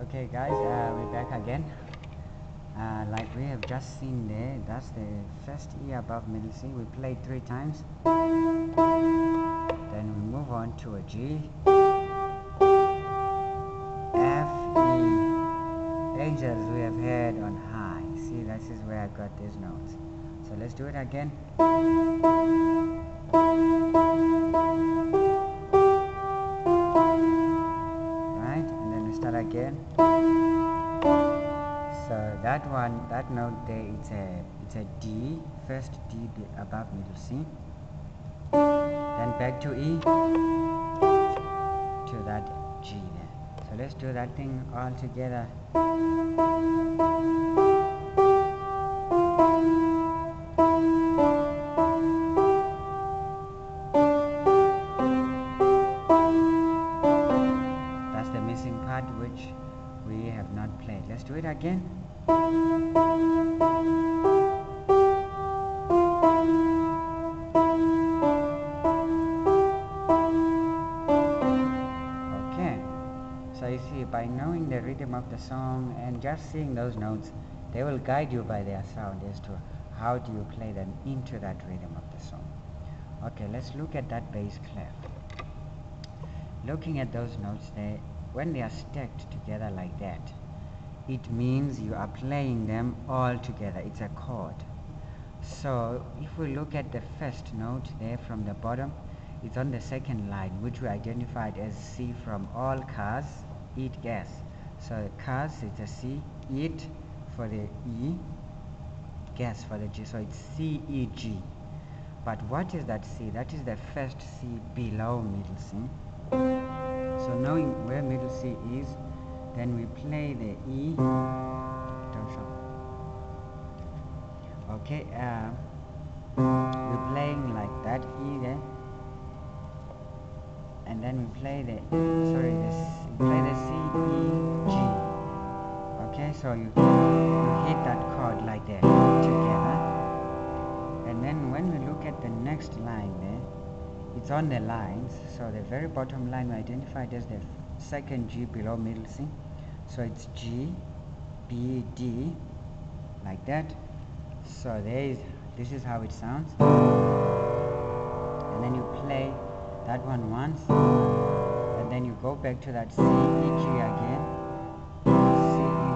Okay guys, we're back again. Like we have just seen there, that's the first E above middle C. We played 3 times. Then we move on to a G, F, E. Angels we have heard on high. See, this is where I got these notes. So let's do it again. Right, and then we start again. So that note there, it's a D, first D above middle C. Then back to E, to that G there. So let's do that thing all together. That's the missing part which we have not played. Let's do it again. So you see, by knowing the rhythm of the song and just seeing those notes, they will guide you by their sound as to how do you play them into that rhythm of the song. Okay, let's look at that bass clef. Looking at those notes there, when they are stacked together like that, it means you are playing them all together. It's a chord. So if we look at the first note there from the bottom, it's on the second line, which we identified as C from all cars, eat gas. So cars, it's a C, eat for the E, gas for the G, so it's C, E, G. But what is that C? That is the first C below middle C. So knowing where middle C is, then we play the E. Okay, we're playing like that E there, and then we play the play the C, E, G. Okay, so you hit that chord like that together, and then when we look at the next line there, it's on the lines. So the very bottom line we identified as the second G below middle C. So it's G, B, D, like that. So this is how it sounds, and then you play that one once, and then you go back to that C, E, G again, C, E,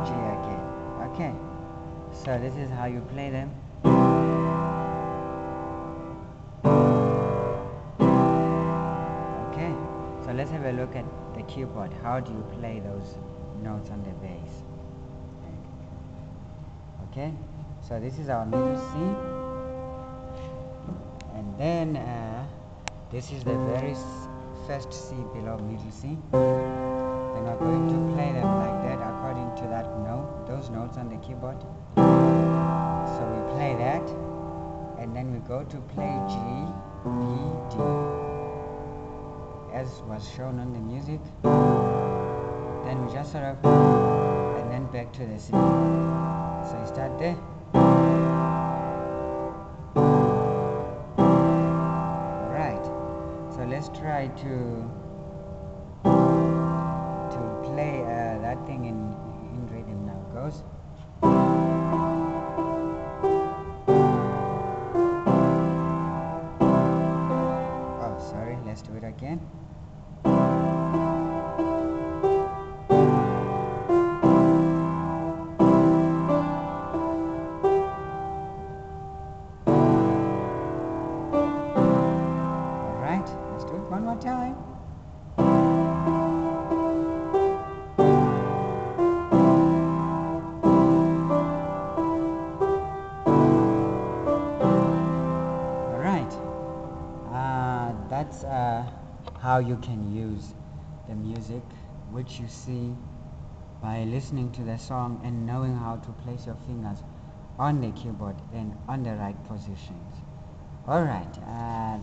G again. Okay, so this is how you play them. Okay, so let's have a look at the keyboard. How do you play those notes on the bass? Okay, so this is our middle C, and then this is the very first C below middle C. Then we're going to play them like that according to that note, those notes on the keyboard. So we play that, and then we go to play G, B, D, as was shown on the music. Then we just sort of, and then back to the C. So you start there. Right. So let's try to play that thing in rhythm now. Goes. Oh, sorry. Let's do it again. Let's do it one more time. Alright, that's how you can use the music which you see by listening to the song and knowing how to place your fingers on the keyboard and on the right positions. Alright,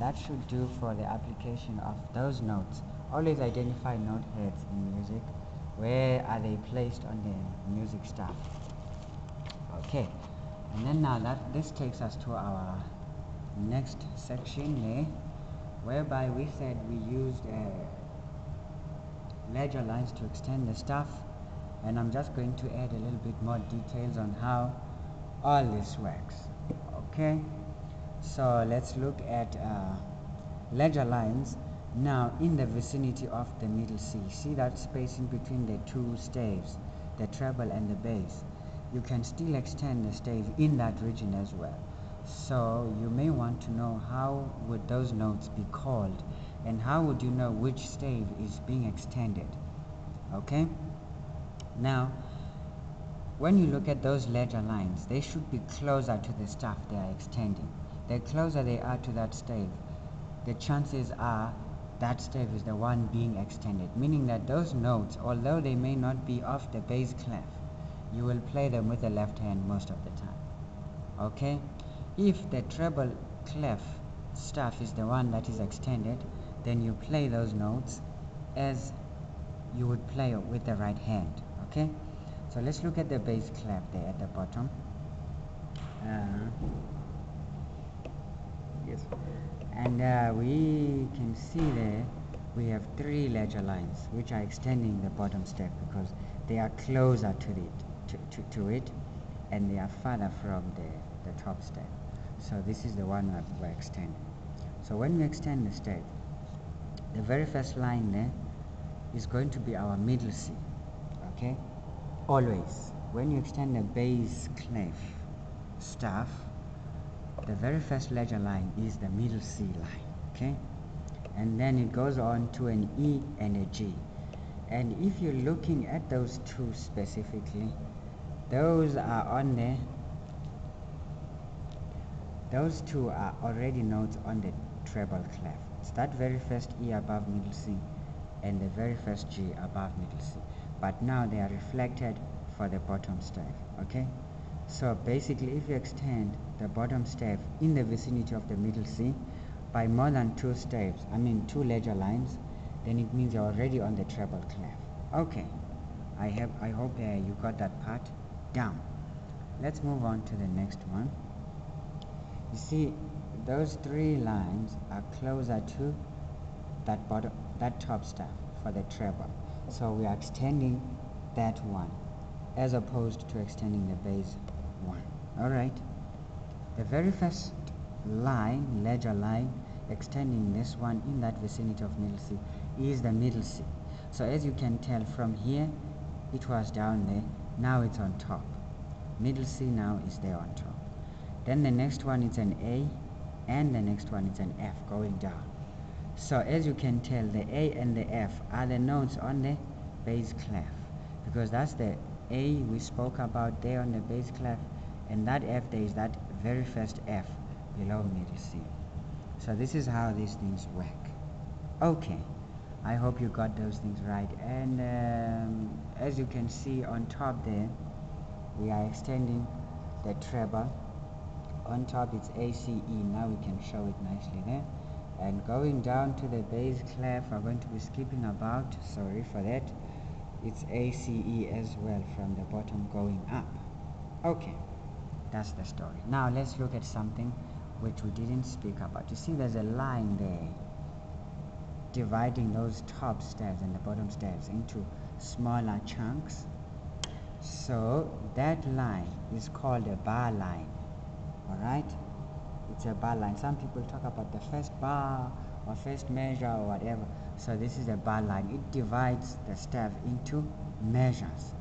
that should do for the application of those notes. Always identify note heads in music. Where are they placed on the music stuff? Okay, and then now this takes us to our next section here, whereby we said we used ledger lines to extend the stuff, and I'm just going to add a little bit more details on how all this works. Okay, so let's look at ledger lines now in the vicinity of the middle C. See that space in between the two staves, the treble and the bass? You can still extend the stave in that region as well. So you may want to know how would those notes be called, and how would you know which stave is being extended. Okay, now when you look at those ledger lines, they should be closer to the staff they are extending. The closer they are to that stave, the chances are that stave is the one being extended, meaning that those notes, although they may not be off the bass clef, you will play them with the left hand most of the time. Okay, if the treble clef staff is the one that is extended, then you play those notes as you would play with the right hand. Okay, so let's look at the bass clef there at the bottom. Yes, and we can see there we have 3 ledger lines which are extending the bottom step because they are closer to it and they are farther from the top step. So this is the one that we're extending. So when we extend the step, the very first line there is going to be our middle C. Okay, always when you extend the bass clef staff, the very first ledger line is the middle C line. Okay, and then it goes on to an E and a G, and if you're looking at those two specifically, those are on there. Those two are already notes on the treble clef. It's that very first E above middle C and the very first G above middle C, but now they are reflected for the bottom stave. Okay, so basically if you extend the bottom stave in the vicinity of the middle C by more than 2 staves, I mean 2 ledger lines, then it means you're already on the treble clef. Okay, I hope you got that part down. Let's move on to the next one. You see, those 3 lines are closer to that top staff for the treble, so we are extending that one as opposed to extending the bass one. All right, the very first line, ledger line, extending this one in that vicinity of middle C is the middle C. So as you can tell from here, it was down there, now it's on top. Middle C now is there on top. Then the next one is an A, and the next one is an F going down. So as you can tell, the A and the F are the notes on the bass clef, because that's the A we spoke about there on the bass clef, and that F there is that very first F below middle C. So this is how these things work. Okay, I hope you got those things right. And as you can see on top there, we are extending the treble. On top it's ACE, now we can show it nicely there. And going down to the bass clef, we're going to be skipping about, sorry for that. It's ACE as well from the bottom going up. Okay, that's the story. Now let's look at something which we didn't speak about. You see there's a line there dividing those top staves and the bottom staves into smaller chunks. So that line is called a bar line. Alright, it's a bar line. Some people talk about the first bar or first measure or whatever. So this is a bar line. It divides the staff into measures,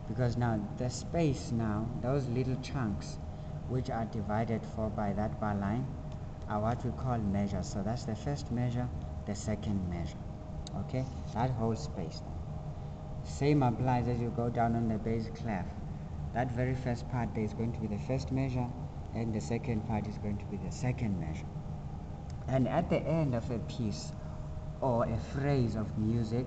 because now the space, now those little chunks which are divided for by that bar line are what we call measures. So that's the first measure, the second measure. Okay, that whole space. Same applies as you go down on the bass clef. That very first part there is going to be the first measure, and the second part is going to be the second measure. And at the end of a piece or a phrase of music,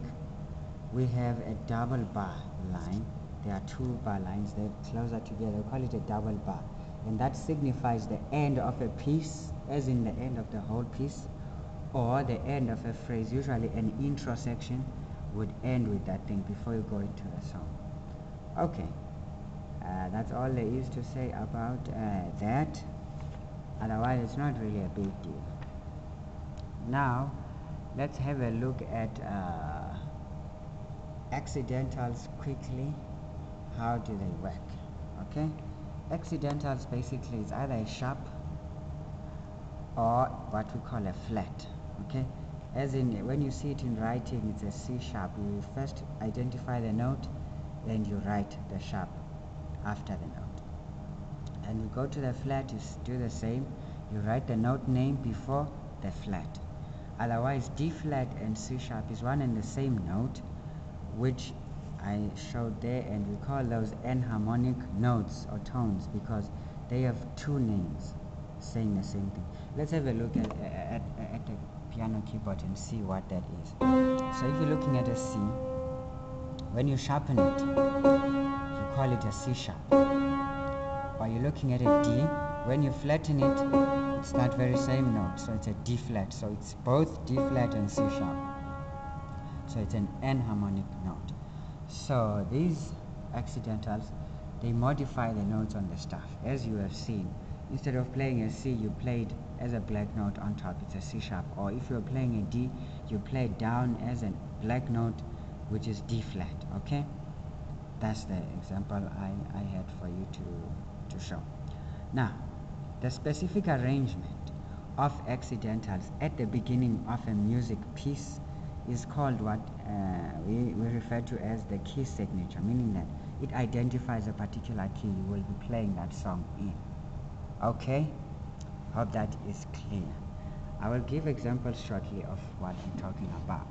we have a double bar line. There are 2 bar lines, they're closer together, we call it a double bar, and that signifies the end of a piece, as in the end of the whole piece, or the end of a phrase. Usually an intro section would end with that thing before you go into the song. Okay, that's all there is to say about that. Otherwise it's not really a big deal. Now let's have a look at accidentals quickly. how do they work? Okay, accidentals basically is either a sharp or what we call a flat. Okay, as in when you see it in writing, it's a C sharp. You first identify the note, then you write the sharp after the note. And you go to the flat, you do the same. You write the note name before the flat. Otherwise, D flat and C sharp is one and the same note, which I showed there, and we call those enharmonic notes or tones because they have two names saying the same thing. Let's have a look at the piano keyboard and see what that is. So if you're looking at a C, when you sharpen it, you call it a C sharp. Or you're looking at a D, when you flatten it, it's that very same note, so it's a D flat. So it's both D flat and C sharp. So it's an enharmonic note. So these accidentals, they modify the notes on the staff, as you have seen. Instead of playing a C, you played as a black note on top, it's a C sharp. Or if you're playing a D, you play it down as a black note, which is D flat. Okay, that's the example I had for you to show. Now, the specific arrangement of accidentals at the beginning of a music piece is called what we refer to as the key signature, meaning that it identifies a particular key you will be playing that song in. Okay, hope that is clear. I will give examples shortly of what I'm talking about.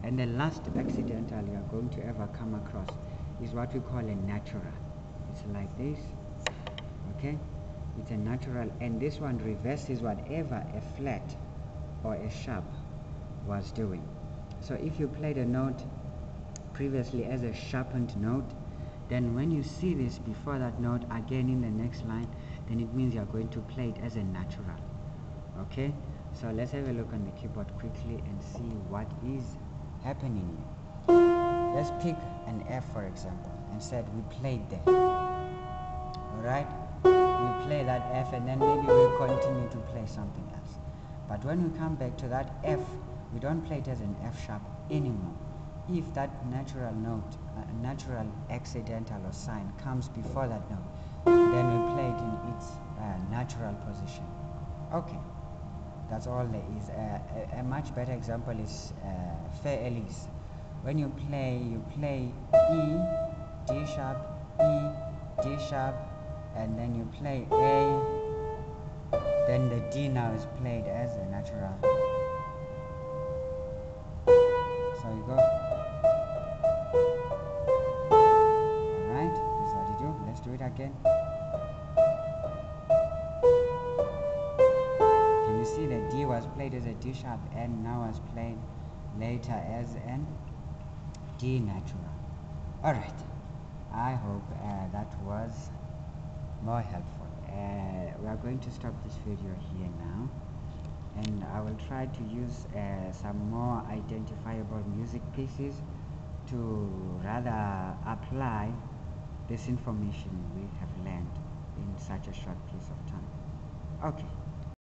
And the last accidental you are going to ever come across is what we call a natural. It's like this. Okay, it's a natural, and this one reverses whatever a flat or a sharp was doing. So if you played a note previously as a sharpened note, then when you see this before that note again in the next line, then it means you're going to play it as a natural. Okay, so let's have a look on the keyboard quickly and see what is happening here. Let's pick an F, for example, and said we played there. Alright, we play that F and then maybe we'll continue to play something else. But when we come back to that F, we don't play it as an F sharp anymore. If that natural note, natural accidental or sign comes before that note, then we play it in its natural position. Okay, that's all there is. A much better example is Fair Elise. When you play E, D sharp, E, D sharp, and then you play A, then the D now is played as a natural. So you go. Alright, this is what you do. Let's do it again. Can you see the D was played as a D sharp and now was played later as an D natural. Alright, I hope that was more helpful. We are going to stop this video here now, and I will try to use some more identifiable music pieces to rather apply this information we have learned in such a short piece of time. Okay.